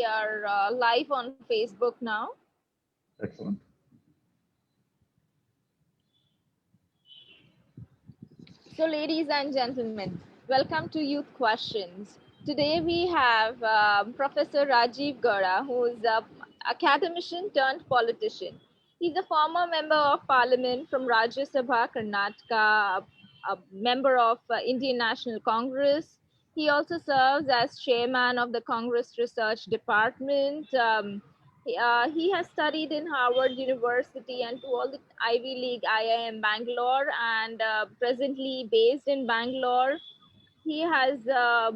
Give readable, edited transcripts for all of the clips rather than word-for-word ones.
we are live on Facebook now. Excellent. So ladies and gentlemen, welcome to Youth Questions. Today we have Professor Rajeev Gowda, who is an academician turned politician. He's a former member of parliament from Rajya Sabha, Karnataka, a member of Indian National Congress. He also serves as chairman of the Congress Research Department. He has studied in Harvard University and to all the Ivy League IIM Bangalore, and presently based in Bangalore. He has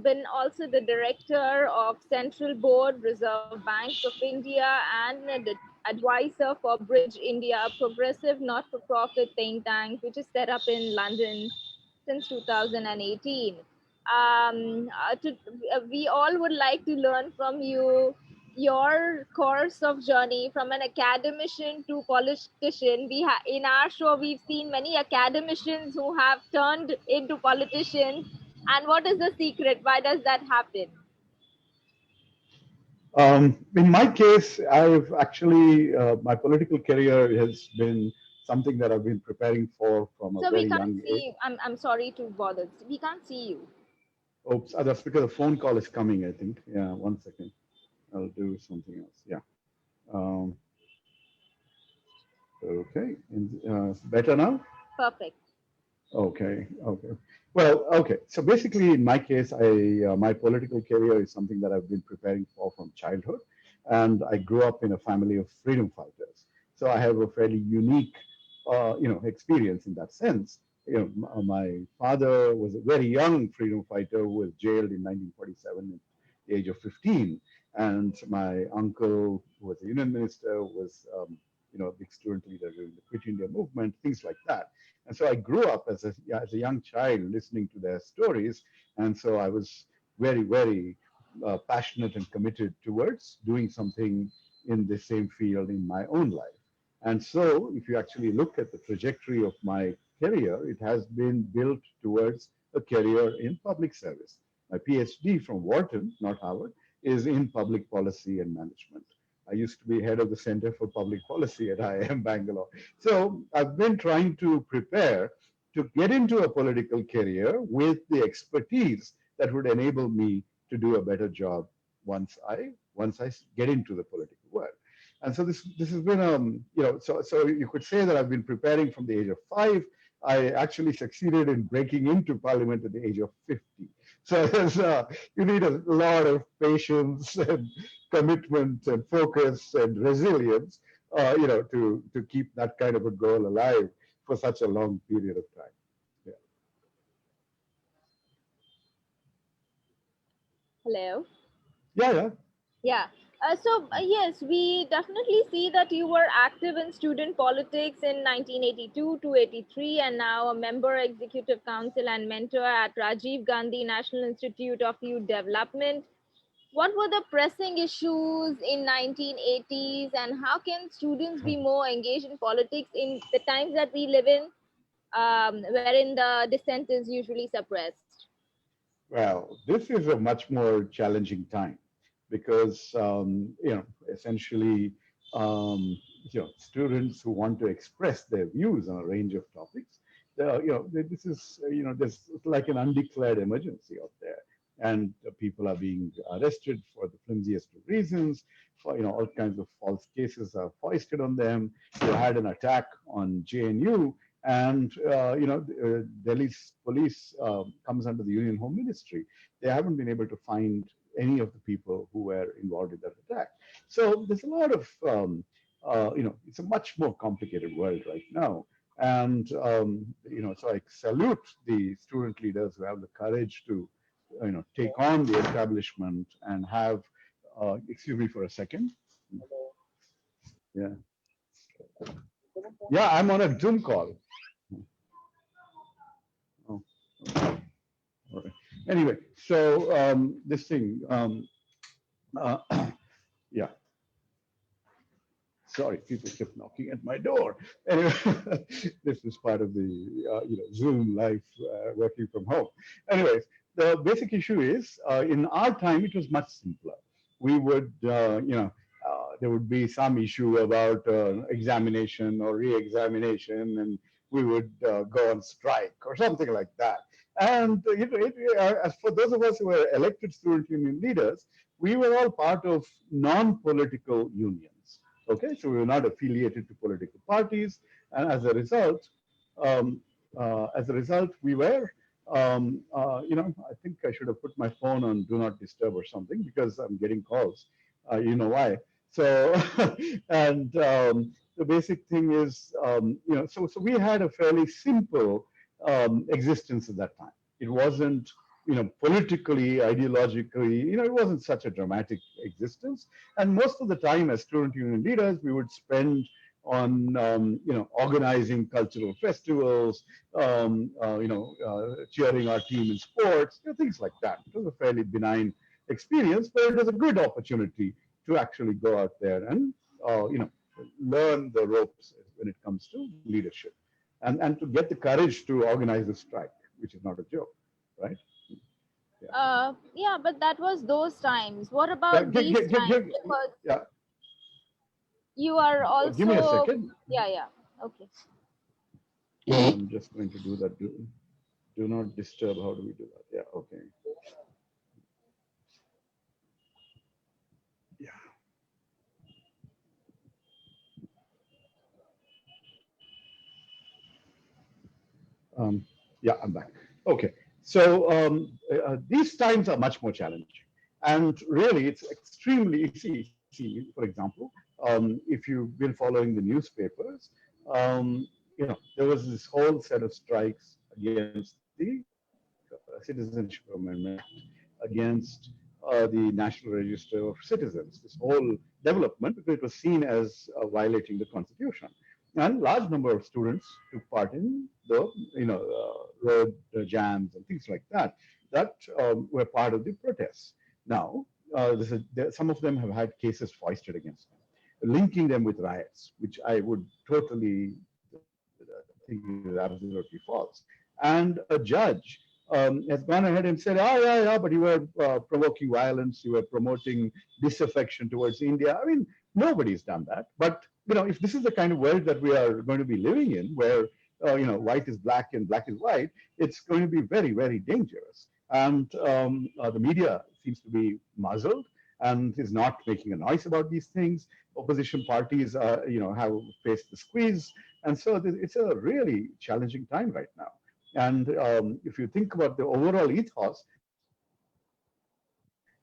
been also the director of Central Board, Reserve Banks of India, and an advisor for Bridge India, a progressive not-for-profit think tank which is set up in London since 2018. We all would like to learn from you your course of journey from an academician to politician. In our show we've seen many academicians who have turned into politicians, and what is the secret? Why does that happen? In my case, I've actually, my political career has been something that I've been preparing for from a So we very can't young see age. you. I'm sorry to bother. We can't see you. Oops, that's because a phone call is coming, I think. Yeah, 1 second. I'll do something else. Yeah. Um, okay. Better now? Perfect. Okay. Okay. Well, okay. So basically, in my case, my political career is something that I've been preparing for from childhood, and I grew up in a family of freedom fighters. So I have a fairly unique, experience in that sense. My father was a very young freedom fighter who was jailed in 1947 at the age of 15, and my uncle, who was a union minister, was a big student leader during the Quit India movement, things like that. And so I grew up as a young child listening to their stories. And so I was very, very passionate and committed towards doing something in the same field in my own life. And so if you actually look at the trajectory of my career, it has been built towards a career in public service. My PhD from Wharton, not Harvard, is in public policy and management. I used to be head of the Center for Public Policy at IIM Bangalore. So I've been trying to prepare to get into a political career with the expertise that would enable me to do a better job once I get into the political world. And so this has been so you could say that I've been preparing from the age of 5. I actually succeeded in breaking into parliament at the age of 50. So you need a lot of patience and commitment and focus and resilience, to keep that kind of a goal alive for such a long period of time. Yeah. Hello. Yeah, yeah. Yeah. Yes, we definitely see that you were active in student politics in 1982 to 83, and now a member, executive council, and mentor at Rajiv Gandhi National Institute of Youth Development. What were the pressing issues in 1980s, and how can students be more engaged in politics in the times that we live in, wherein the dissent is usually suppressed? Well, this is a much more challenging time because essentially students who want to express their views on a range of topics, this is there's like an undeclared emergency out there, and people are being arrested for the flimsiest of reasons. For all kinds of false cases are foisted on them. They had an attack on JNU, and Delhi's police comes under the Union Home Ministry. They haven't been able to find any of the people who were involved in that attack. So there's a lot of it's a much more complicated world right now. And so I salute the student leaders who have the courage to take on the establishment and have excuse me for a second. Yeah. Yeah, I'm on a Zoom call. Oh, okay. All right. Anyway, so this thing, uh, yeah. Sorry, people kept knocking at my door. Anyway, this is part of the Zoom life, working from home. Anyways, the basic issue is in our time it was much simpler. we would, there would be some issue about examination or re-examination, and we would go on strike or something like that. And as for those of us who were elected student union leaders, we were all part of non-political unions. Okay, so we were not affiliated to political parties, and um, as a result, we were. I think I should have put my phone on do not disturb or something because I'm getting calls. You know why? So, and the basic thing is, so we had a fairly simple existence at that time. It wasn't, politically, ideologically, it wasn't such a dramatic existence. And most of the time, as student union leaders, we would spend on, organizing cultural festivals, cheering our team in sports, things like that. It was a fairly benign experience, but it was a good opportunity to actually go out there and, learn the ropes when it comes to leadership, and to get the courage to organize a strike, which is not a joke, right? Yeah, but that was those times. What Yeah, about these times? Because yeah, you are give me a also, second. yeah, yeah. Okay. I'm just going to do that. Do not disturb. How do we do that? Yeah, okay. Yeah. Yeah, I'm back. Okay. So these times are much more challenging. And really, it's extremely easy. See, for example, if you've been following the newspapers, there was this whole set of strikes against the Citizenship Amendment Act, against the National Register of Citizens, this whole development, because it was seen as violating the Constitution. And large number of students took part in the, road jams and things like that, that were part of the protests. Now, some of them have had cases foisted against them, linking them with riots, which I would totally think is absolutely false. And a judge has gone ahead and said, "Oh, yeah, but you were provoking violence, you were promoting disaffection towards India." I mean, nobody's done that. But if this is the kind of world that we are going to be living in, where white is black and black is white, it's going to be very, very dangerous. And the media seems to be muzzled and is not making a noise about these things. Opposition parties, have faced the squeeze, and so it's a really challenging time right now. And if you think about the overall ethos,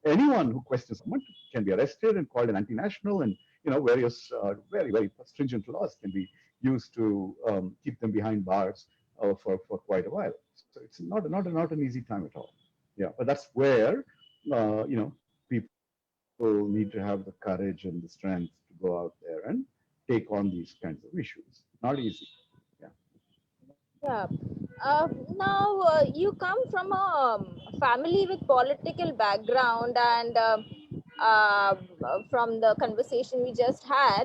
anyone who questions government can be arrested and called an anti-national, and various very, very stringent laws can be used to keep them behind bars for quite a while. So it's not an easy time at all. Yeah, but that's where people need to have the courage and the strength to go out there and take on these kinds of issues. Not easy. Yeah. Yeah. Now, you come from a family with political background, and from the conversation we just had,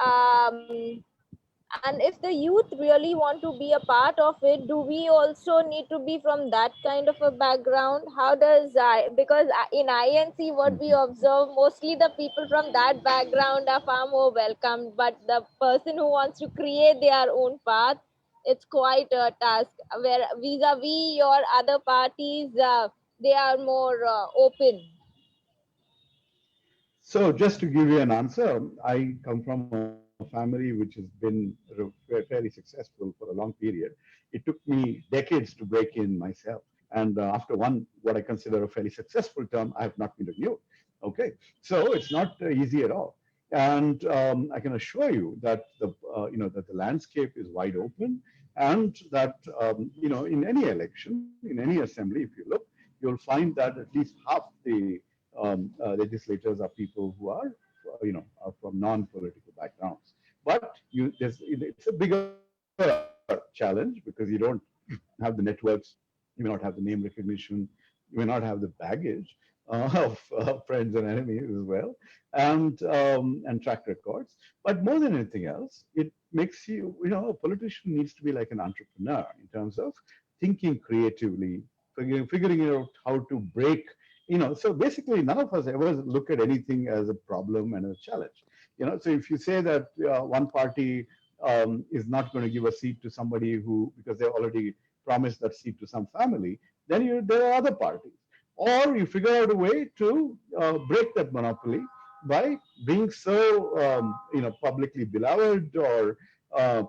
um, and if the youth really want to be a part of it, do we also need to be from that kind of a background? How does because in INC, what we Mhm. observe, mostly the people from that background are far more welcomed, but the person who wants to create their own path, it's quite a task. Where vis-a-vis your other parties, they are more open. So just to give you an answer, I come from a family which has been fairly successful for a long period. It took me decades to break in myself. And after what I consider a fairly successful term, I have not been renewed. Okay. So it's not easy at all. And I can assure you that the landscape is wide open, and that in any election, in any assembly, if you look, you'll find that at least half the legislators are people who are from non-political backgrounds. But it's a bigger challenge because you don't have the networks, you may not have the name recognition, you may not have the baggage of friends and enemies as well, and track records. But more than anything else, it makes a politician needs to be like an entrepreneur in terms of thinking creatively, figuring out how to break So basically, none of us ever look at anything as a problem and a challenge. So if you say that one party is not going to give a seat to somebody who, because they already promised that seat to some family, then there are other parties. Or you figure out a way to break that monopoly by being so, publicly beloved or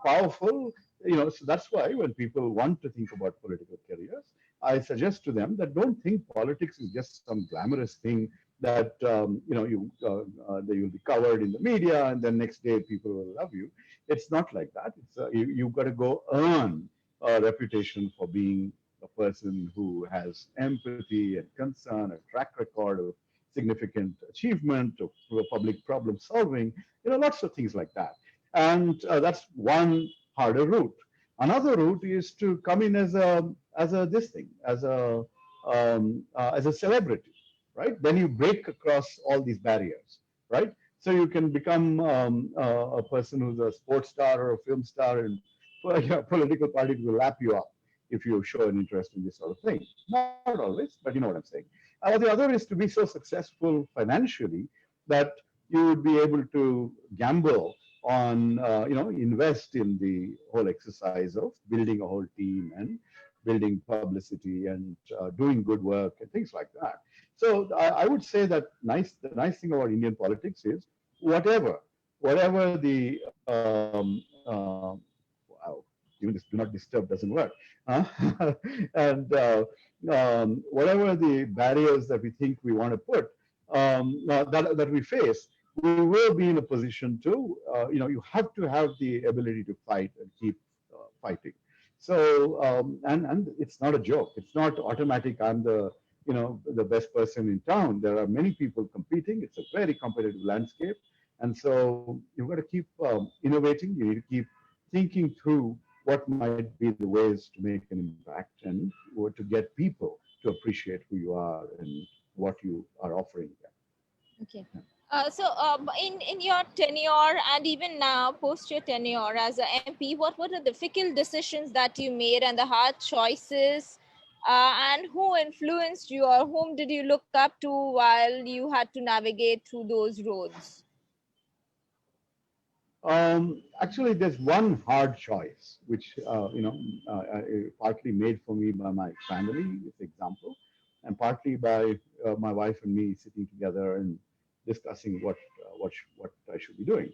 powerful. So that's why when people want to think about political careers, I suggest to them that don't think politics is just some glamorous thing that that you'll be covered in the media and then next day people will love you. It's not like that. You've got to go earn a reputation for being a person who has empathy and concern, a track record of significant achievement, of public problem solving, lots of things like that. And that's one harder route. Another route is to come in as a this thing, as a celebrity, right? Then you break across all these barriers, right? So you can become a person who's a sports star or a film star, and your political party will lap you up if you show an interest in this sort of thing. Not always, but you know what I'm saying. The other is to be so successful financially that you would be able to gamble on, invest in the whole exercise of building a whole team and building publicity and doing good work and things like that. So I would say that the nice thing about Indian politics is whatever the wow, even this do not disturb doesn't work, huh? And whatever the barriers that we think we want to put that we face, we will be in a position to, you have to have the ability to fight and keep fighting. So, and it's not a joke. It's not automatic. I'm the best person in town. There are many people competing. It's a very competitive landscape, and so you've got to keep innovating. You need to keep thinking through what might be the ways to make an impact and to get people to appreciate who you are and what you are offering them. Okay. In your tenure and even now, post your tenure as a MP, what were the difficult decisions that you made and the hard choices, and who influenced you, or whom did you look up to while you had to navigate through those roads? Actually, there's one hard choice, which partly made for me by my family, this example, and partly by my wife and me sitting together and discussing what I should be doing.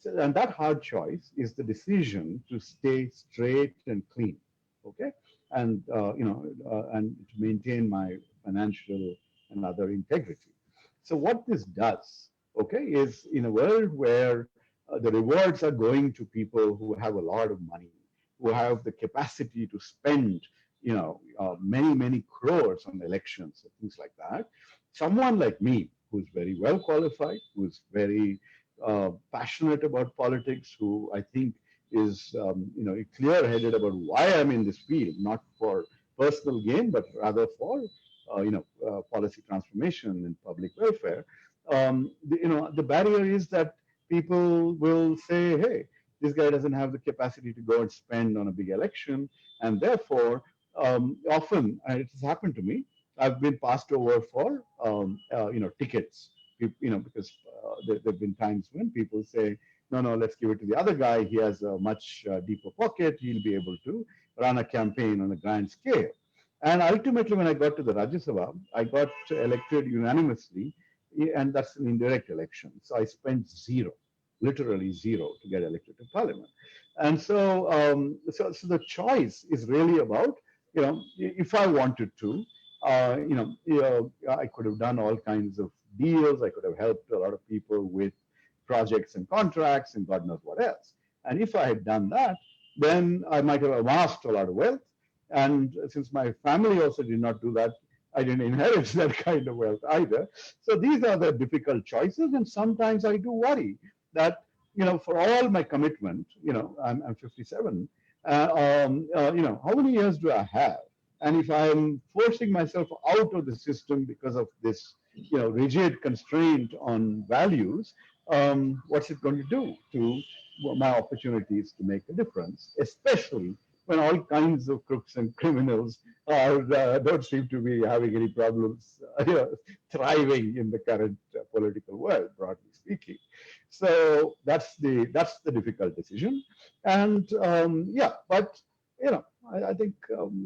So, and that hard choice is the decision to stay straight and clean, okay, and and to maintain my financial and other integrity. So, what this does, okay, is in a world where the rewards are going to people who have a lot of money, who have the capacity to spend, many crores on elections and things like that. Someone like me, who's very well qualified, who's very passionate about politics, who I think is, clear-headed about why I'm in this field, not for personal gain, but rather for, policy transformation and public welfare. The barrier is that people will say, hey, this guy doesn't have the capacity to go and spend on a big election. And therefore, often, and it has happened to me, I've been passed over for, tickets, because there have been times when people say, no, no, let's give it to the other guy. He has a much deeper pocket. He'll be able to run a campaign on a grand scale. And ultimately, when I got to the Rajya Sabha, I got elected unanimously, and that's an indirect election. So I spent zero, literally zero, to get elected to parliament. And so the choice is really about, if I wanted to, I could have done all kinds of deals. I could have helped a lot of people with projects and contracts and God knows what else. And if I had done that, then I might have amassed a lot of wealth. And since my family also did not do that, I didn't inherit that kind of wealth either. So these are the difficult choices. And sometimes I do worry that, for all my commitment, I'm 57, how many years do I have? And if I'm forcing myself out of the system because of this, rigid constraint on values, what's it going to do to my opportunities to make a difference, especially when all kinds of crooks and criminals don't seem to be having any problems, thriving in the current political world, broadly speaking. So that's the difficult decision, and yeah, but I think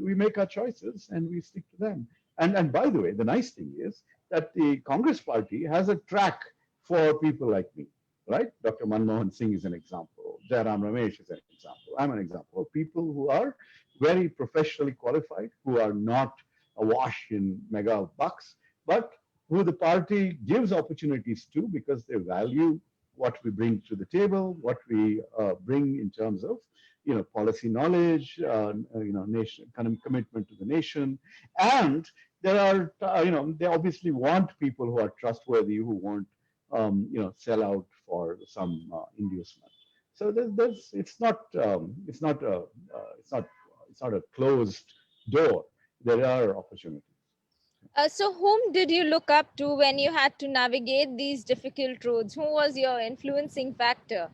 we make our choices and we stick to them. And by the way, the nice thing is that the Congress Party has a track for people like me, right? Dr. Manmohan Singh is an example. Jairam Ramesh is an example. I'm an example of people who are very professionally qualified, who are not awash in mega bucks, but who the party gives opportunities to because they value what we bring to the table, what we bring in terms of policy knowledge, nation kind of commitment to the nation, and there are they obviously want people who are trustworthy, who won't sell out for some inducement. So it's not it's not a closed door. There are opportunities. So, whom did you look up to when you had to navigate these difficult roads? Who was your influencing factor?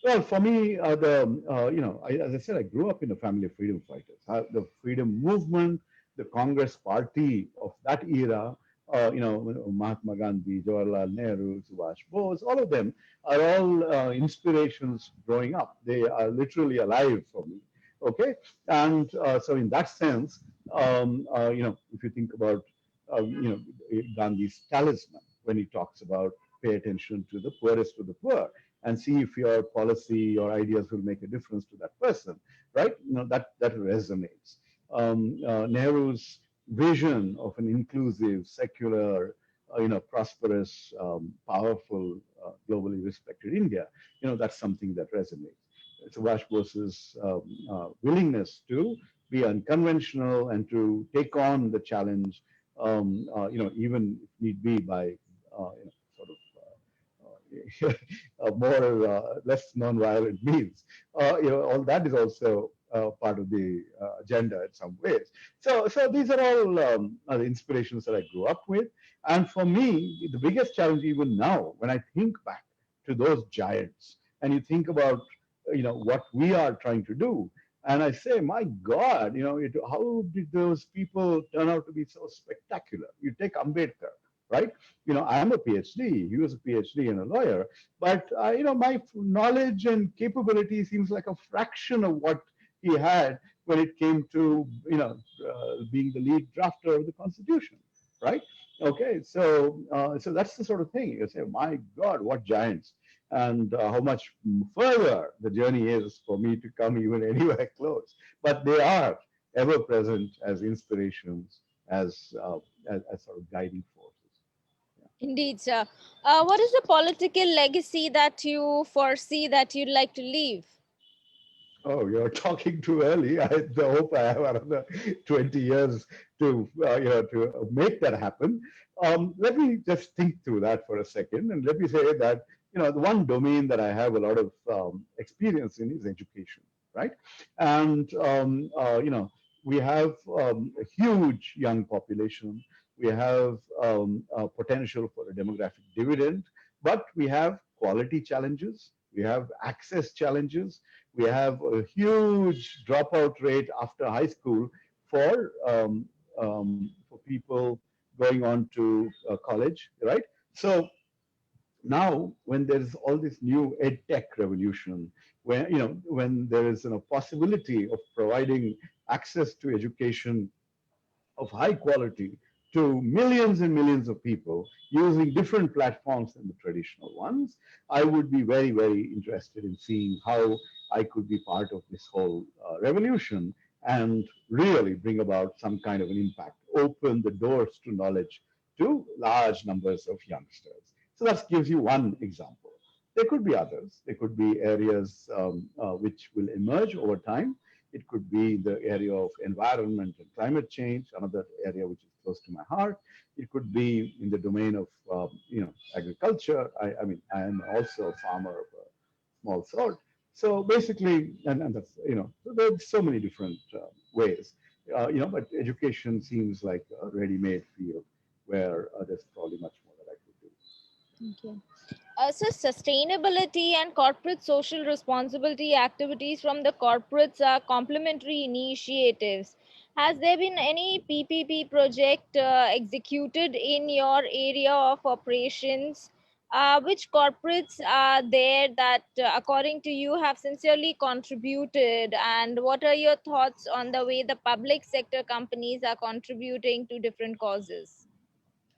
Well, for me, as I said, I grew up in a family of freedom fighters. The freedom movement, the Congress Party of that era, Mahatma Gandhi, Jawaharlal Nehru, Subhash Bose, all of them are all inspirations growing up. They are literally alive for me. Okay, and so in that sense, if you think about, Gandhi's talisman when he talks about pay attention to the poorest of the poor and see if your policy or ideas will make a difference to that person, right? That resonates. Nehru's vision of an inclusive, secular, prosperous, powerful, globally respected India, that's something that resonates. Subhash Bose's willingness to be unconventional and to take on the challenge, even if need be by, sort of more less non-violent means. All that is also part of the agenda in some ways. So these are all the inspirations that I grew up with. And for me, the biggest challenge even now, when I think back to those giants, and you think about what we are trying to do, and I say, my God, how did those people turn out to be so spectacular? You take Ambedkar, right? I'm a PhD. He was a PhD and a lawyer, but my knowledge and capability seems like a fraction of what he had when it came to being the lead drafter of the Constitution, right? Okay, so that's the sort of thing. You say, my God, what giants, and how much further the journey is for me to come even anywhere close. But they are ever present as inspirations, as sort of guiding forces. Yeah. Indeed, sir. What is the political legacy that you foresee that you'd like to leave? Oh, you're talking too early. I hope I have another 20 years to make that happen. Let me just think through that for a second, and let me say that the one domain that I have a lot of experience in is education, right? And we have a huge young population. We have potential for a demographic dividend, but we have quality challenges. We have access challenges. We have a huge dropout rate after high school for people going on to college, right? So now, when there is all this new ed tech revolution, when there is a possibility of providing access to education of high quality to millions and millions of people using different platforms than the traditional ones, I would be very, very interested in seeing how I could be part of this whole revolution and really bring about some kind of an impact, open the doors to knowledge to large numbers of youngsters. So that gives you one example. There could be others. There could be areas which will emerge over time. It could be the area of environment and climate change, another area which is close to my heart. It could be in the domain of agriculture. I mean, I am also a farmer of a small sort. So basically, and that's so there's so many different ways. But education seems like a ready-made field where there's probably much more that I could do. Okay. So sustainability and corporate social responsibility activities from the corporates are complementary initiatives. Has there been any PPP project executed in your area of operations? Which corporates are there that, according to you, have sincerely contributed? And what are your thoughts on the way the public sector companies are contributing to different causes?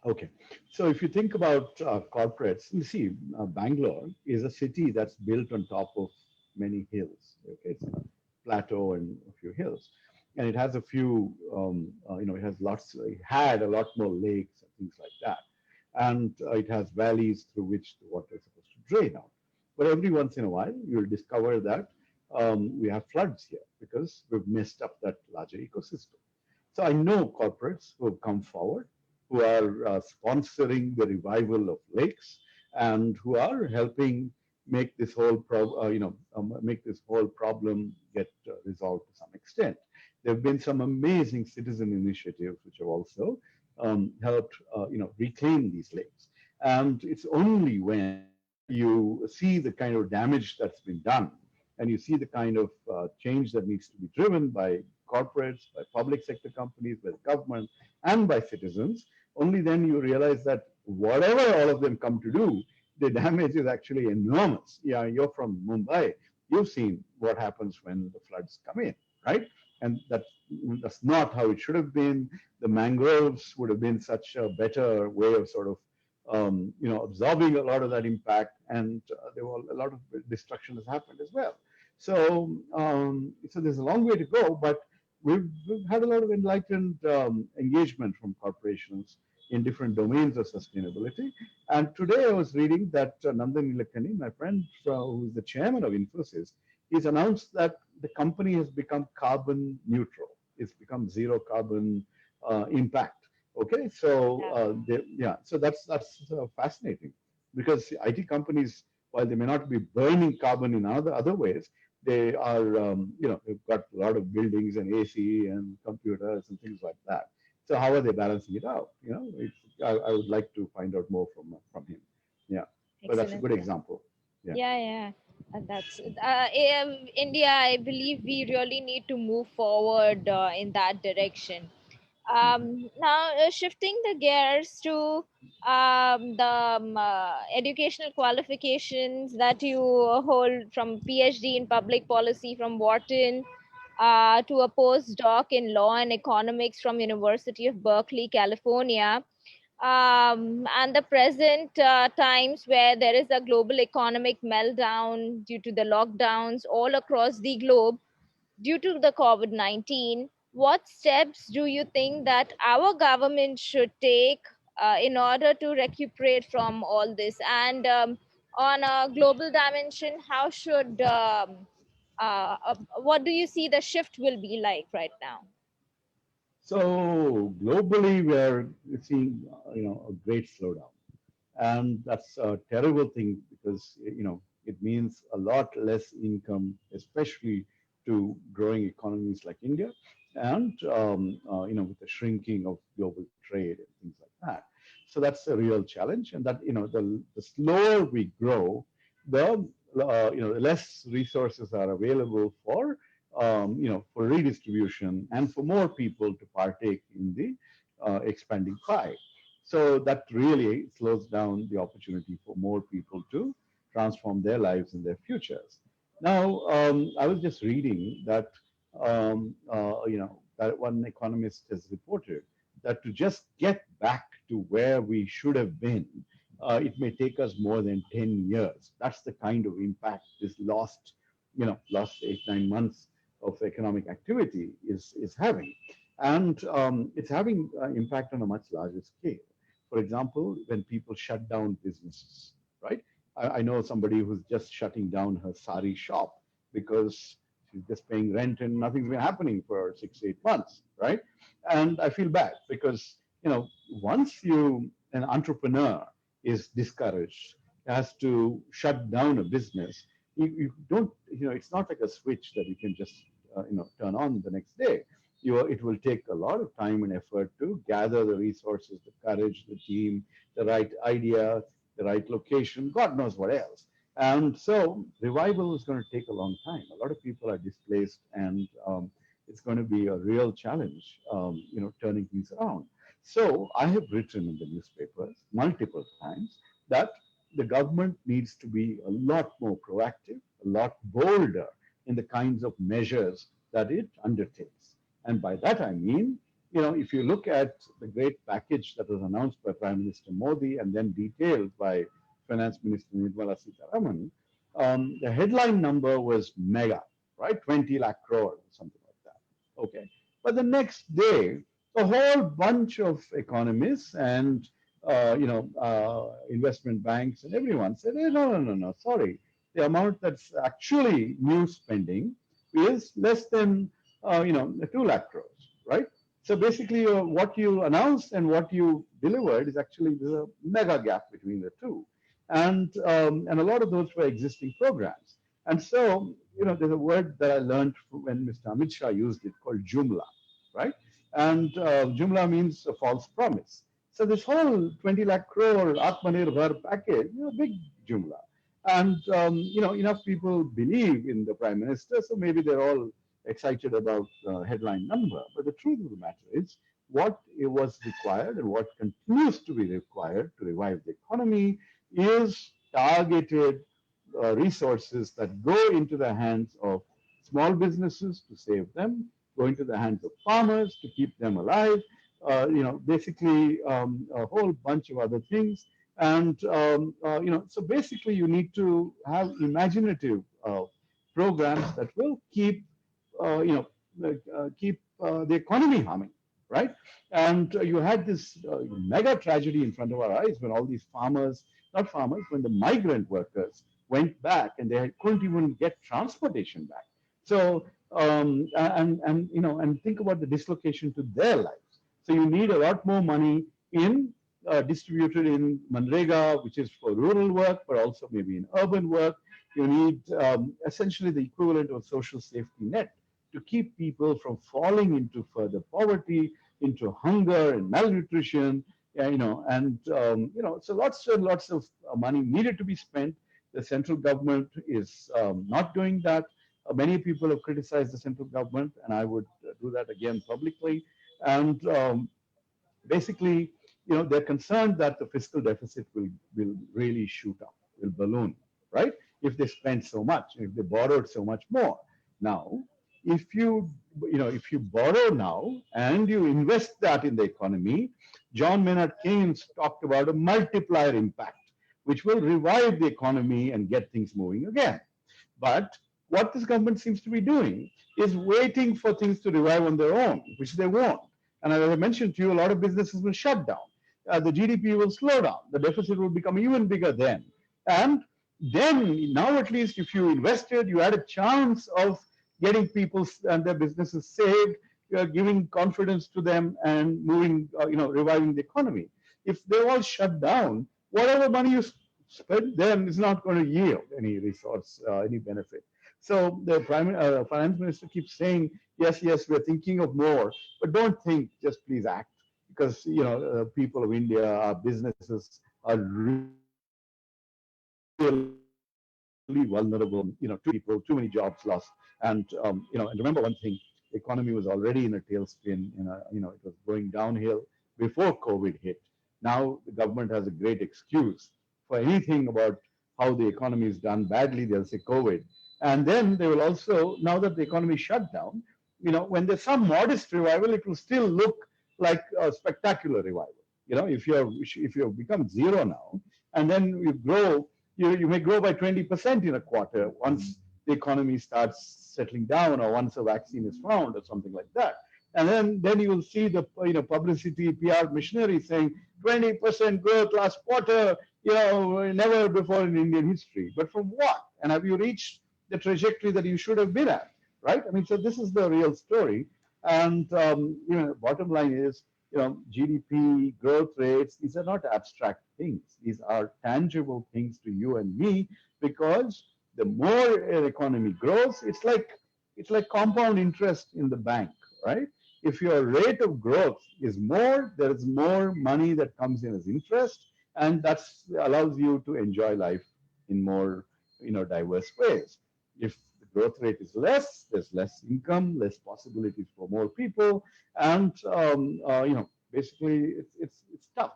Okay. So if you think about corporates, you see, Bangalore is a city that's built on top of many hills. Okay, it's a plateau and a few hills, and it has a few, it has lots. It had a lot more lakes and things like that, and it has valleys through which the water is supposed to drain out. But every once in a while, you'll discover that we have floods here because we've messed up that larger ecosystem. So I know corporates who have come forward, who are sponsoring the revival of lakes, and who are helping make this whole make this whole problem get resolved to some extent. There have been some amazing citizen initiatives which have also helped reclaim these lakes. And it's only when you see the kind of damage that's been done, and you see the kind of change that needs to be driven by corporates, by public sector companies, by the government, and by citizens, only then you realize that whatever all of them come to do, the damage is actually enormous. Yeah, you're from Mumbai. You've seen what happens when the floods come in, right? And that's not how it should have been. The mangroves would have been such a better way of sort of absorbing a lot of that impact, and there were a lot of destruction has happened as well. So there's a long way to go, but we've had a lot of enlightened engagement from corporations in different domains of sustainability. And today I was reading that Nandan Nilekani, my friend, who is the chairman of Infosys, he's announced that the company has become carbon neutral. It's become zero carbon impact. Okay, so so that's fascinating because IT companies, while they may not be burning carbon in other ways, they are they've got a lot of buildings and AC and computers and things like that. So how are they balancing it out? I would like to find out more from him. Yeah, but that's a Excellent. good example. Yeah. Yeah, yeah. That's India. I believe we really need to move forward in that direction. Mhm. Now, shifting the gears to the educational qualifications that you hold, from PhD in public policy from Wharton to a postdoc in law and economics from University of Berkeley, California, and the present times where there is a global economic meltdown due to the lockdowns all across the globe due to the COVID 19. What steps do you think that our government should take in order to recuperate from all this? And on a global dimension, how should what do you see the shift will be like right now? So globally, we're seeing a great slowdown, and that's a terrible thing because it means a lot less income, especially to growing economies like India, and with the shrinking of global trade and things like that. So that's a real challenge, and that the slower we grow, the the less resources are available for for redistribution and for more people to partake in the expanding pie. So that really slows down the opportunity for more people to transform their lives and their futures. Now, I was just reading that that one economist has reported that to just get back to where we should have been, it may take us more than 10 years. That's the kind of impact this last 8, 9 months of economic activity is having. And it's having impact on a much larger scale. For example, when people shut down businesses, right? I know somebody who's just shutting down her sari shop because she's just paying rent and nothing's been happening for 6, 8 months, right? And I feel bad because, once an entrepreneur is discouraged, has to shut down a business, you don't, it's not like a switch that you can just, turn on the next day. It will take a lot of time and effort to gather the resources, the courage, the team, the right idea, the the right location, God knows what else. And so revival is going to take a long time. A lot of people are displaced, and it's going to be a real challenge, turning things around. So I have written in the newspapers multiple times that the government needs to be a lot more proactive, a lot bolder in the kinds of measures that it undertakes. And by that I mean, if you look at the great package that was announced by Prime Minister Modi and then detailed by Finance Minister Nirmala Sitharaman, the headline number was mega, right? 20 lakh crore, something like that. Okay. But the next day, a whole bunch of economists and investment banks and everyone said, hey, no, no, no, no, sorry. The amount that's actually new spending is less than, 2 lakh crores, right? So basically, what you announced and what you delivered is actually there's a mega gap between the two, and a lot of those were existing programs. And so, there's a word that I learned when Mr. Amit Shah used it called Jumla, right? And Jumla means a false promise. So this whole 20 lakh crore Atmanirbhar package, big Jumla. And, enough people believe in the Prime Minister, so maybe they're all excited about headline number. But the truth of the matter is, what it was required and what continues to be required to revive the economy is targeted resources that go into the hands of small businesses to save them, go into the hands of farmers to keep them alive, basically a whole bunch of other things. And, so basically you need to have imaginative programs that will keep, the economy humming, right? And you had this mega tragedy in front of our eyes when all these farmers, not farmers, when the migrant workers went back and they couldn't even get transportation back. So, and think about the dislocation to their lives. So you need a lot more money in distributed in Manrega, which is for rural work, but also maybe in urban work. You need essentially the equivalent of a social safety net to keep people from falling into further poverty, into hunger and malnutrition, so lots and lots of money needed to be spent. The central government is not doing that. Many people have criticized the central government, and I would do that again publicly. And basically, they're concerned that the fiscal deficit will really shoot up, will balloon, right? If they spend so much, if they borrowed so much more. Now, if you borrow now and you invest that in the economy, John Maynard Keynes talked about a multiplier impact, which will revive the economy and get things moving again. But what this government seems to be doing is waiting for things to revive on their own, which they won't. And as I mentioned to you, a lot of businesses will shut down. The GDP will slow down. The deficit will become even bigger then. And then, now at least, if you invested, you had a chance of getting people and their businesses saved, giving confidence to them and moving, reviving the economy. If they're all shut down, whatever money you spend then is not going to yield any resource, any benefit. So the finance minister keeps saying, yes, yes, we're thinking of more, but don't think, just please act. Because, people of India, our businesses are really vulnerable, too many people, too many jobs lost. And remember one thing, the economy was already in a tailspin, it was going downhill before COVID hit. Now the government has a great excuse for anything about how the economy is done badly, they'll say COVID. And then they will also, now that the economy shut down, when there's some modest revival, it will still look like a spectacular revival. If you have become zero now, and then you grow, you may grow by 20% in a quarter once the economy starts settling down, or once a vaccine is found, or something like that. And then you will see the publicity PR machinery saying 20% growth last quarter, never before in Indian history. But from what? And have you reached the trajectory that you should have been at? Right? I mean, so this is the real story. And bottom line is, GDP growth rates, these are not abstract things. These are tangible things to you and me, because the more an economy grows, it's like compound interest in the bank, right? If your rate of growth is more, there is more money that comes in as interest. and that's allows you to enjoy life in more diverse ways. If the growth rate is less, there's less income, less possibilities for more people, and basically it's tough.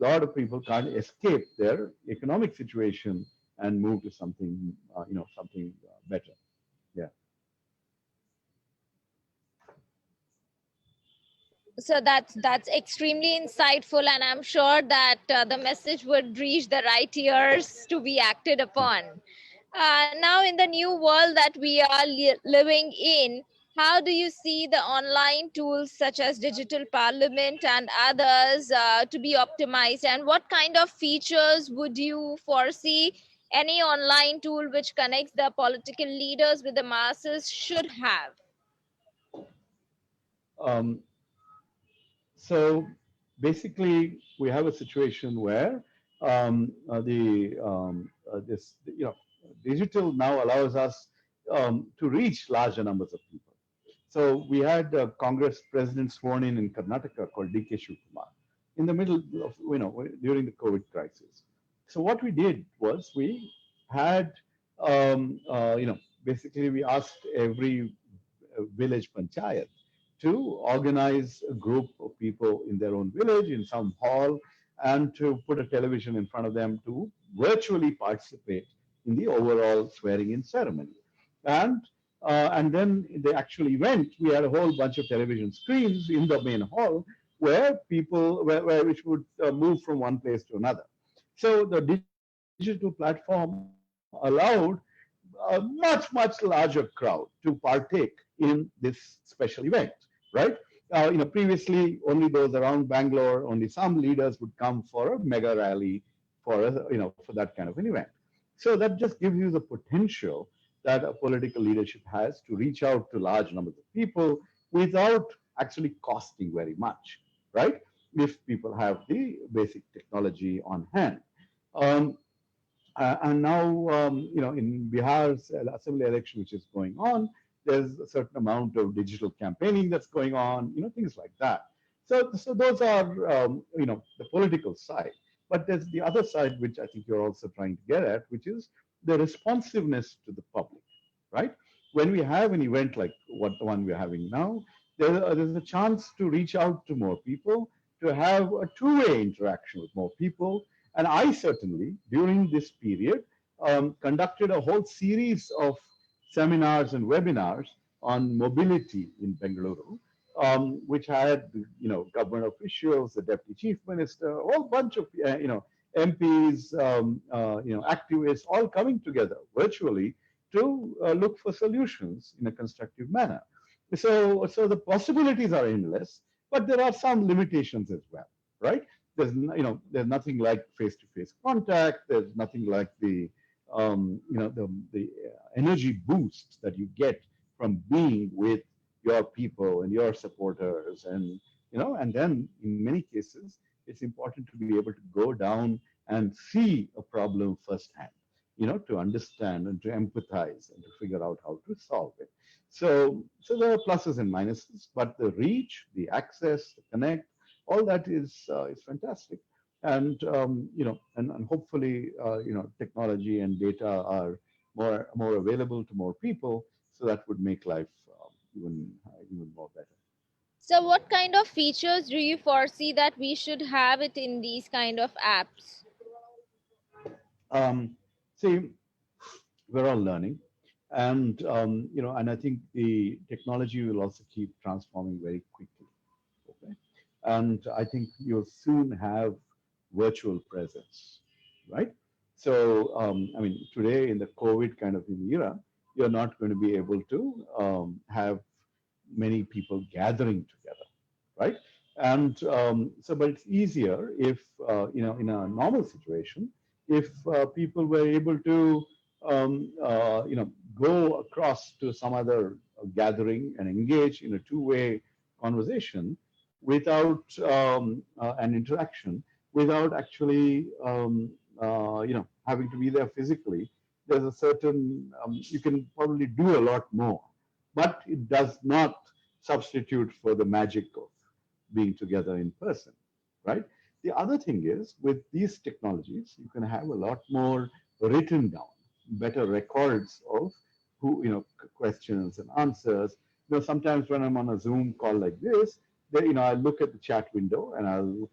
A lot of people can't escape their economic situation and move to something something better. Yeah. So that's extremely insightful, and I'm sure that the message would reach the right ears to be acted upon. Now, in the new world that we are living in, how do you see the online tools such as digital parliament and others to be optimized, and what kind of features would you foresee any online tool which connects the political leaders with the masses should have? Um, So basically, we have a situation where the this digital now allows us to reach larger numbers of people. So we had a Congress president sworn in Karnataka called D.K. Shivkumar in the middle of during the COVID crisis. So what we did was we had basically we asked every village panchayat to organize a group of people in their own village in some hall and to put a television in front of them to virtually participate in the overall swearing in ceremony. And and then the actual event, we had a whole bunch of television screens in the main hall where people, which would move from one place to another. So the digital platform allowed a much, much larger crowd to partake in this special event, right? Previously, only those around Bangalore, only some leaders would come for a mega rally for that kind of an event. So that just gives you the potential that a political leadership has to reach out to large numbers of people without actually costing very much, right? If people have the basic technology on hand. Um, and now, in Bihar's assembly election, which is going on, there's a certain amount of digital campaigning that's going on, things like that. So those are, the political side. But there's the other side, which I think you're also trying to get at, which is the responsiveness to the public, right? When we have an event like what the one we're having now, there's a chance to reach out to more people, to have a two-way interaction with more people, and I certainly, during this period, conducted a whole series of seminars and webinars on mobility in Bengaluru, which had, government officials, the deputy chief minister, a whole bunch of, MPs, activists, all coming together virtually to look for solutions in a constructive manner. So the possibilities are endless, but there are some limitations as well, right? There's nothing like face-to-face contact. There's nothing like the energy boost that you get from being with your people and your supporters, and then in many cases it's important to be able to go down and see a problem firsthand, to understand and to empathize and to figure out how to solve it. So there are pluses and minuses, but the reach, the access, the connect, all that is fantastic. And and hopefully technology and data are more available to more people, so that would make life even more better. So, what kind of features do you foresee that we should have it in these kind of apps? See, we're all learning, and I think the technology will also keep transforming very quickly. Okay, and I think you'll soon have virtual presence, right? So, I mean, today in the COVID kind of an era, you're not going to be able to have many people gathering together, right? And but it's easier if, in a normal situation, if people were able to, go across to some other gathering and engage in a two-way conversation without an interaction, without actually, having to be there physically. There's a certain, you can probably do a lot more, but it does not substitute for the magic of being together in person, right? The other thing is with these technologies, you can have a lot more written down, better records of who, questions and answers. Sometimes when I'm on a Zoom call like this, I look at the chat window and I'll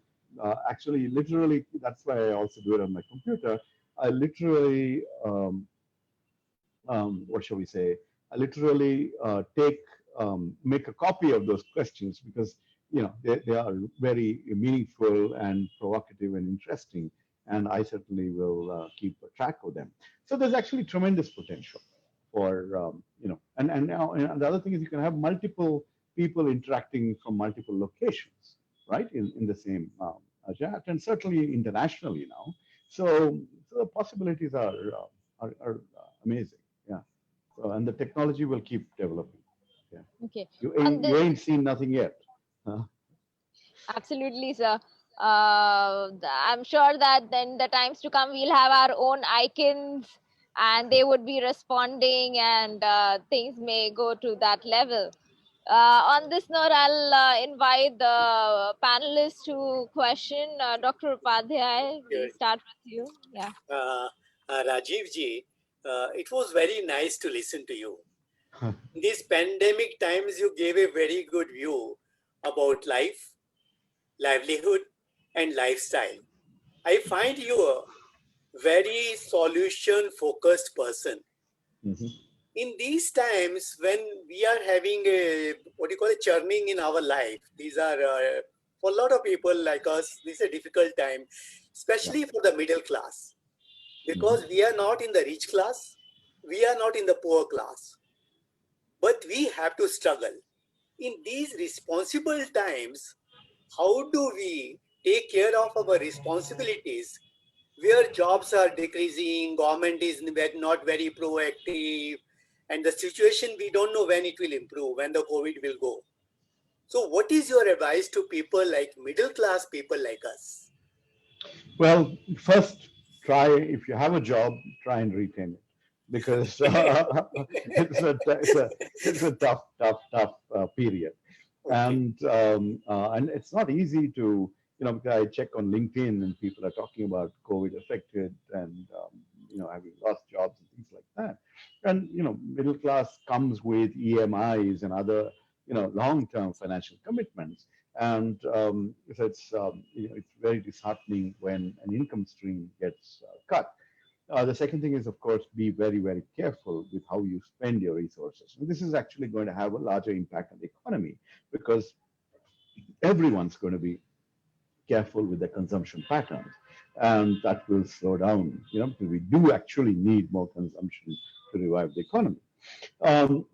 actually literally, that's why I also do it on my computer. I literally, what shall we say? I literally make a copy of those questions because they are very meaningful and provocative and interesting, and I certainly will keep a track of them. So there's actually tremendous potential for and now and the other thing is you can have multiple people interacting from multiple locations, right, in the same chat, and certainly internationally now. So the possibilities are amazing. Yeah. So, and the technology will keep developing. Yeah. Okay. You On ain't the you ain't seen nothing yet. Huh? Absolutely, sir. I'm sure that then the times to come, we'll have our own icons and they would be responding, and things may go to that level. On this note, I'll invite the panelists to question. Dr. Upadhyay, we Sure. start with you. Yeah. Uh, Rajiv ji, it was very nice to listen to you. In these pandemic times, you gave a very good view about life, livelihood, and lifestyle. I find you a very solution focused person. Mhm. In these times when we are having a what do you call it churning in our life, these are for a lot of people like us, this is a difficult time, Yeah. especially for the middle class, because Mhm. we are not in the rich class, we are not in the poor class, but we have to struggle in these responsible times. How do we take care of our responsibilities where jobs are decreasing, government is not very proactive, and the situation we don't know when it will improve, when the COVID will go. So, what is your advice to people like middle class people like us? Well, first, try if you have a job, try and retain it because it's a tough period, Okay. and it's not easy to because I check on LinkedIn and people are talking about COVID affected and having lost jobs and things like that, and middle class comes with EMIs and other long term financial commitments, and so it's very disheartening when an income stream gets cut. The second thing is, of course, be very, very careful with how you spend your resources. And this is actually going to have a larger impact on the economy because everyone's going to be careful with their consumption patterns, and that will slow down. Because we do actually need more consumption to revive the economy.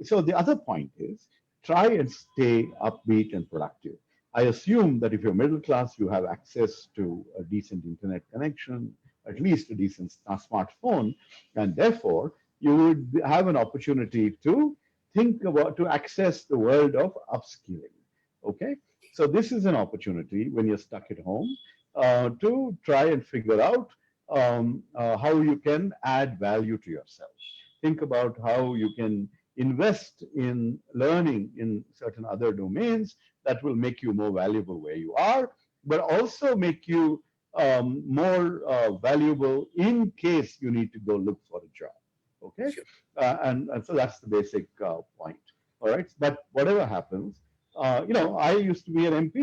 So the other point is try and stay upbeat and productive. I assume that if you're middle class, you have access to a decent internet connection, at least a decent smartphone, and therefore you would have an opportunity to think about to access the world of upskilling. Okay, so this is an opportunity when you're stuck at home to try and figure out how you can add value to yourself. Think about how you can invest in learning in certain other domains that will make you more valuable where you are, but also make you more valuable in case you need to go look for a job. Okay, Sure. and so that's the basic point. All right, but whatever happens, I used to be an MP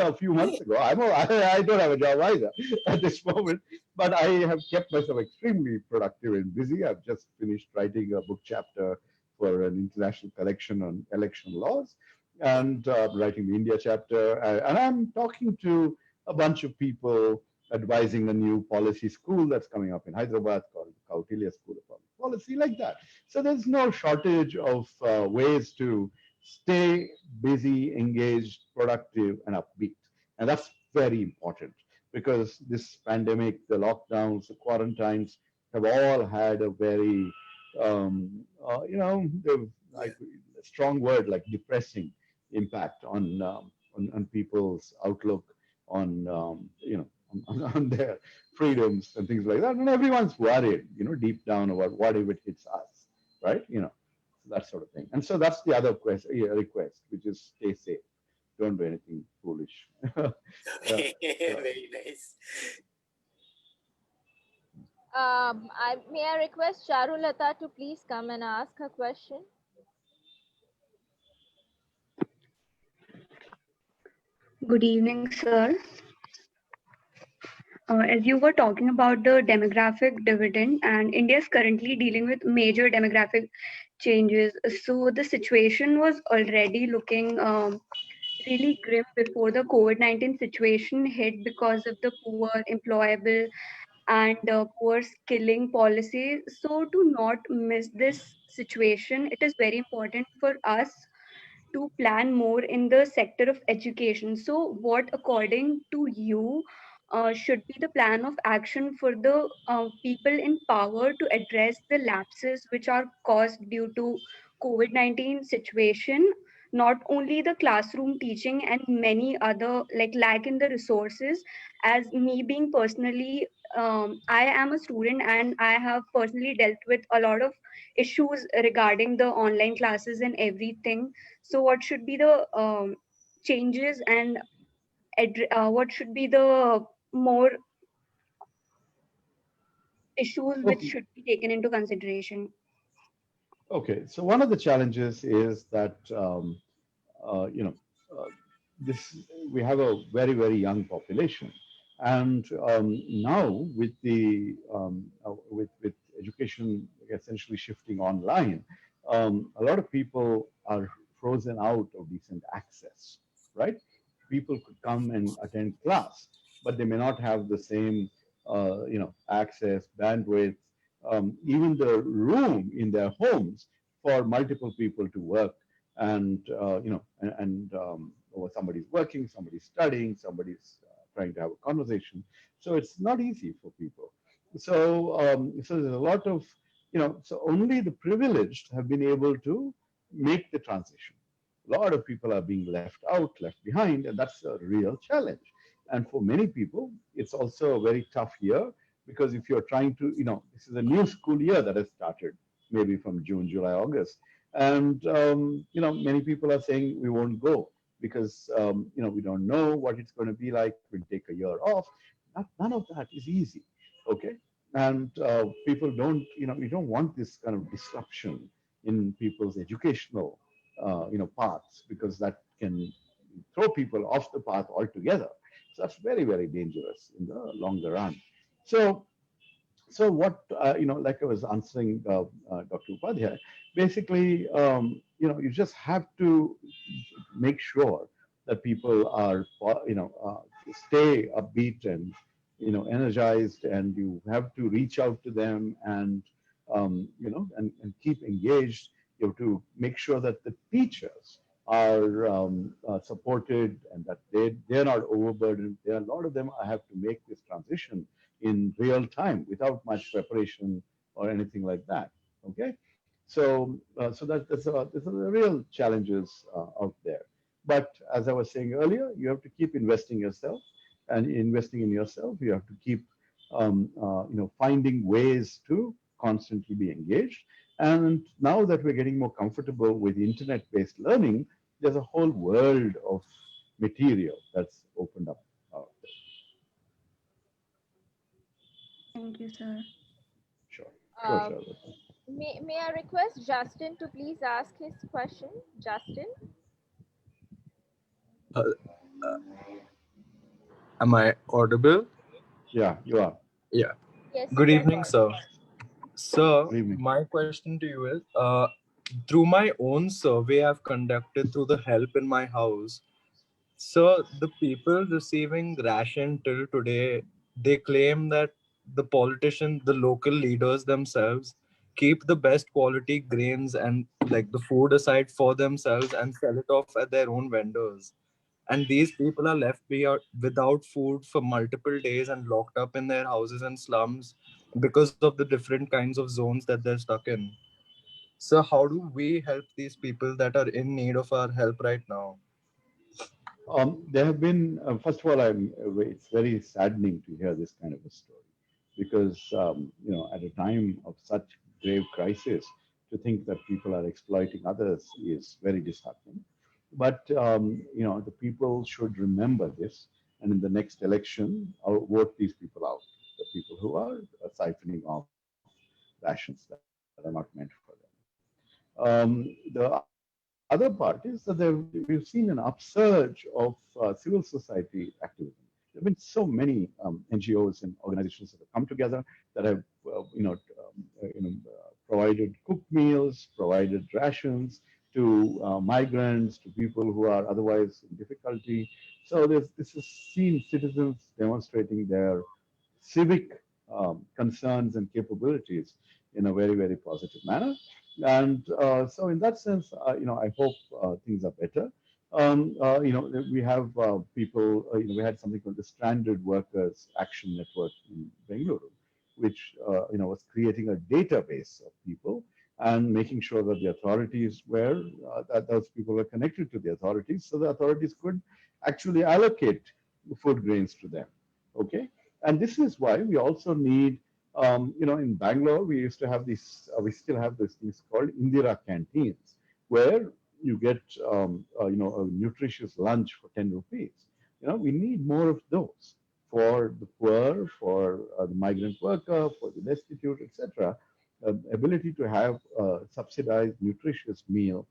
a few months ago. I don't have a job either at this moment, but I have kept myself extremely productive and busy. I've just finished writing a book chapter for an international collection on election laws and writing the India chapter. And I'm talking to a bunch of people advising a new policy school that's coming up in Hyderabad called Kautilya School of Public Policy, like that. So there's no shortage of ways to stay busy, engaged, productive, and upbeat. And that's very important because this pandemic, the lockdowns, the quarantines have all had a very, Yeah. like a strong word like depressing impact on people's outlook on, on their freedoms and things like that. And everyone's worried, deep down about what if it hits us, right? That sort of thing. And so that's the other request, which is stay safe don't do anything foolish. Okay, Yeah. very nice. May I request Charulata to please come and ask her question? Good evening, sir. As you were talking about the demographic dividend, and India is currently dealing with major demographic changes. So the situation was already looking really grim before the COVID-19 situation hit because of the poor employable and poor skilling policy. So to not miss this situation, it is very important for us to plan more in the sector of education. So, what, according to you, should be the plan of action for the people in power to address the lapses which are caused due to COVID-19 situation? Not only the classroom teaching and many other like lack in the resources. As me being personally, I am a student and I have personally dealt with a lot of issues regarding the online classes and everything. So, what should be the changes and what should be the more issues which Okay. should be taken into consideration? Okay. So one of the challenges is that you know, this we have a very very young population, and now with the with education essentially shifting online, a lot of people are frozen out of decent access. Right? People could come and attend class, but they may not have the same access, bandwidth, even the room in their homes for multiple people to work and or somebody's working, somebody's studying, somebody's trying to have a conversation. So it's not easy for people. So there's a lot of so only the privileged have been able to make the transition. A lot of people are being left out, left behind, and that's a real challenge. And for many people, it's also a very tough year because if you're trying to, this is a new school year that has started, maybe from June, July, August, and many people are saying we won't go because we don't know what it's going to be like. We'll take a year off. None of that is easy, okay? And people don't, you don't want this kind of disruption in people's educational, paths because that can throw people off the path altogether. So that's very, very dangerous in the longer run. So what like I was answering Dr. Upadhyay, basically, you just have to make sure that people are, stay upbeat and energized, and you have to reach out to them and and keep engaged. You have to make sure that the teachers are supported and that they're not overburdened. There are a lot of them. I have to make this transition in real time without much preparation or anything like that. Okay, so there's a real challenges out there. But as I was saying earlier, you have to keep investing yourself, and investing in yourself, you have to keep finding ways to constantly be engaged. And now that we're getting more comfortable with internet-based learning, there's a whole world of material that's opened up out there. Thank you, sir. Sure, sure, Uh, sure. may I request Justin to please ask his question? Justin? Uh, am I audible? Yeah, you are. Yeah. Yes, Good you are evening, sir. audible. Sir, Good evening. my question to you is, through my own survey I've conducted through the help in my house, so the people receiving ration till today, they claim that the politicians, the local leaders themselves, keep the best quality grains and like the food aside for themselves and sell it off at their own vendors. And these people are left without food for multiple days and locked up in their houses and slums because of the different kinds of zones that they're stuck in. So how do we help these people that are in need of our help right now? There have been, first of all, it's very saddening to hear this kind of a story because, at a time of such grave crisis, to think that people are exploiting others is very disheartening. But the people should remember this, and in the next election, vote these people out. The people who are siphoning off rations that are not meant for them. The other part is that we've seen an upsurge of civil society activism. There have been so many NGOs and organizations that have come together that have, provided cooked meals, provided rations to migrants, to people who are otherwise in difficulty. So this is seen citizens demonstrating their civic concerns and capabilities in a very, very positive manner. And so, in that sense, I hope things are better. We have people, we had something called the Stranded Workers Action Network in Bangalore, which, was creating a database of people and making sure that the authorities were, that those people were connected to the authorities so the authorities could actually allocate food grains to them. Okay. And this is why we also need, in Bangalore, we used to have these, we still have these things called Indira canteens, where you get, a nutritious lunch for 10 rupees. We need more of those for the poor, for the migrant worker, for the destitute, etc. Ability to have a subsidized, nutritious meal,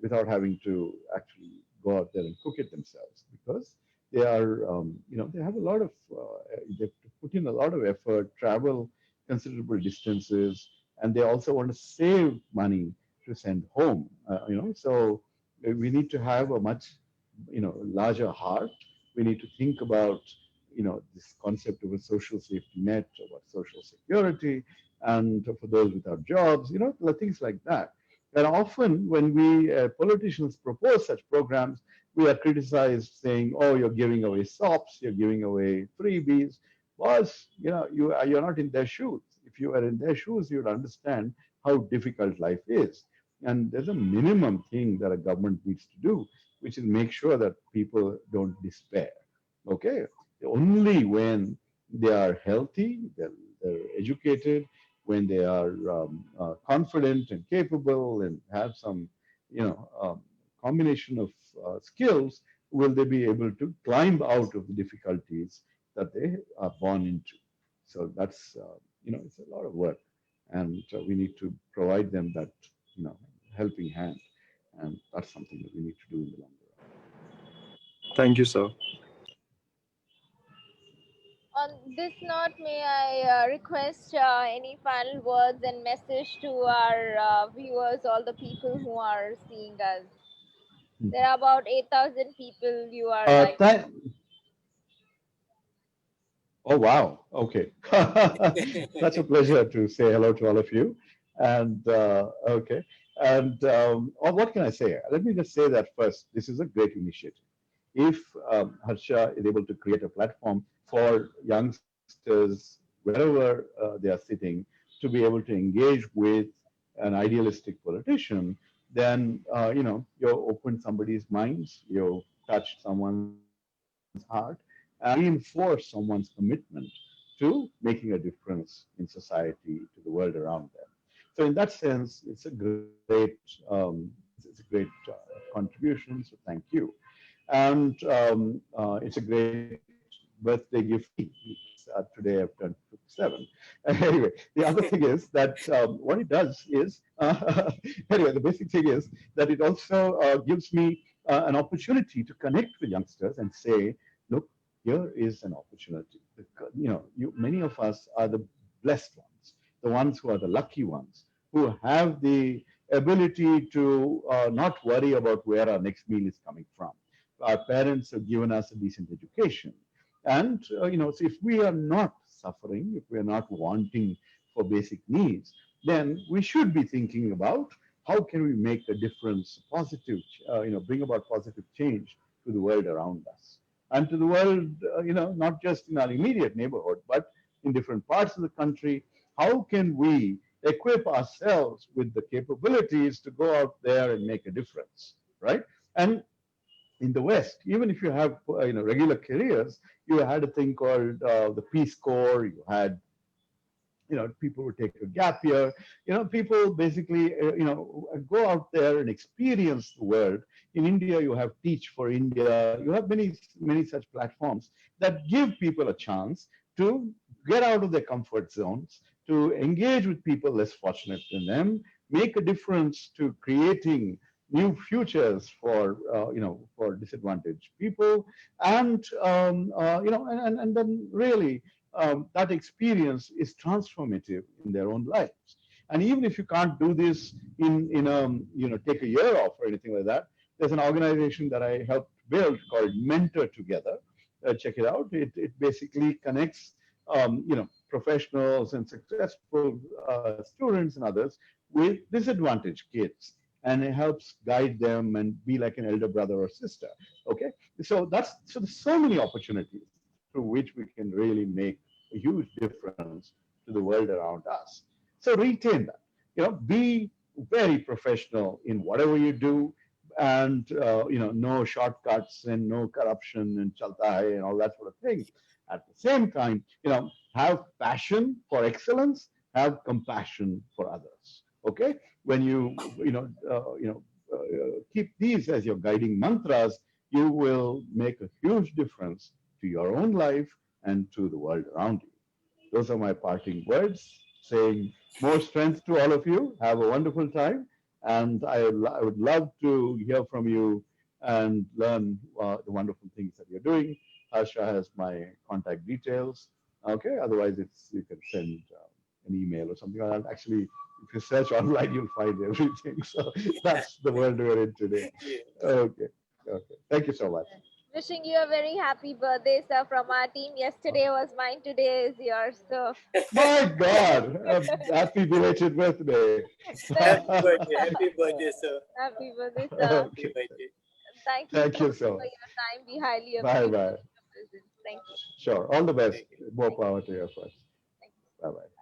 without having to actually go out there and cook it themselves, because they are, they have a lot of, they have to put in a lot of effort, travel considerable distances, and they also want to save money to send home. So we need to have a much, larger heart. We need to think about, this concept of a social safety net, about social security, and for those without jobs, things like that. And often, when we politicians propose such programs, we are criticized saying, "Oh, you're giving away sops, you're giving away freebies." Was you're not in their shoes. If you are in their shoes, you'd understand how difficult life is. And there's a minimum thing that a government needs to do, which is make sure that people don't despair. Okay, only when they are healthy, they're educated, when they are confident and capable and have some, combination of skills, will they be able to climb out of the difficulties that they are born into. So that's, it's a lot of work, and we need to provide them that, helping hand, and that's something that we need to do in the long run. Thank you, sir. On this note, may I request any final words and message to our viewers, all the people who are seeing us? There are about 8,000 people you are Uh, live. th- Oh, wow. Okay. Such a pleasure to say hello to all of you. And okay. And what can I say? Let me just say that first, this is a great initiative. If Harsha is able to create a platform for youngsters, wherever they are sitting, to be able to engage with an idealistic politician, then, you open somebody's minds, you touch someone's heart, and reinforce someone's commitment to making a difference in society, to the world around them. So in that sense, it's a great, it's a great contribution. So thank you. And it's a great birthday gift for me. Today I've turned 57. Anyway, the other thing is that what it does is, anyway, the basic thing is that it also gives me an opportunity to connect with youngsters and say, look, here is an opportunity. Many of us are the blessed ones, the ones who are the lucky ones, who have the ability to not worry about where our next meal is coming from. Our parents have given us a decent education. And, so if we are not suffering, if we are not wanting for basic needs, then we should be thinking about how can we make a difference, positive, bring about positive change to the world around us and to the world, not just in our immediate neighborhood, but in different parts of the country. How can we equip ourselves with the capabilities to go out there and make a difference, right? And in the West, even if you have regular careers, you had a thing called the Peace Corps. You had People would take a gap year. People basically, go out there and experience the world. In India, you have Teach for India. You have many such platforms that give people a chance to get out of their comfort zones, to engage with people less fortunate than them, make a difference to creating new futures for disadvantaged people, and then really that experience is transformative in their own lives. And even if you can't do this take a year off or anything like that, there's an organization that I helped build called Mentor Together. Check it out. It basically connects professionals and successful students and others with disadvantaged kids, and it helps guide them and be like an elder brother or sister. Okay, so there's so many opportunities through which we can really make a huge difference to the world around us. So retain that. Be very professional in whatever you do, and no shortcuts and no corruption and chalta hai and all that sort of thing. At the same time, have passion for excellence, have compassion for others. Okay, when keep these as your guiding mantras, you will make a huge difference to your own life and to the world around you. Those are my parting words, saying more strength to all of you. Have a wonderful time. And I would love to hear from you and learn the wonderful things that you're doing. Harsha has my contact details. Okay, otherwise you can send an email or something like that. Actually, if you search online, you'll find everything. So that's the world we're in today. Yeah. Okay, okay. Thank you so much. Wishing you a very happy birthday, sir, from our team. Yesterday was mine, today is yours. So My God, happy belated birthday. thank you. Happy birthday, sir. Happy birthday, sir. Happy Okay. birthday. Thank you Thank so you much so for much. your time. We highly Bye appreciate bye. your presence. Thank you. Sure. All the best. Thank you. More power to your efforts. Thank you. Bye bye.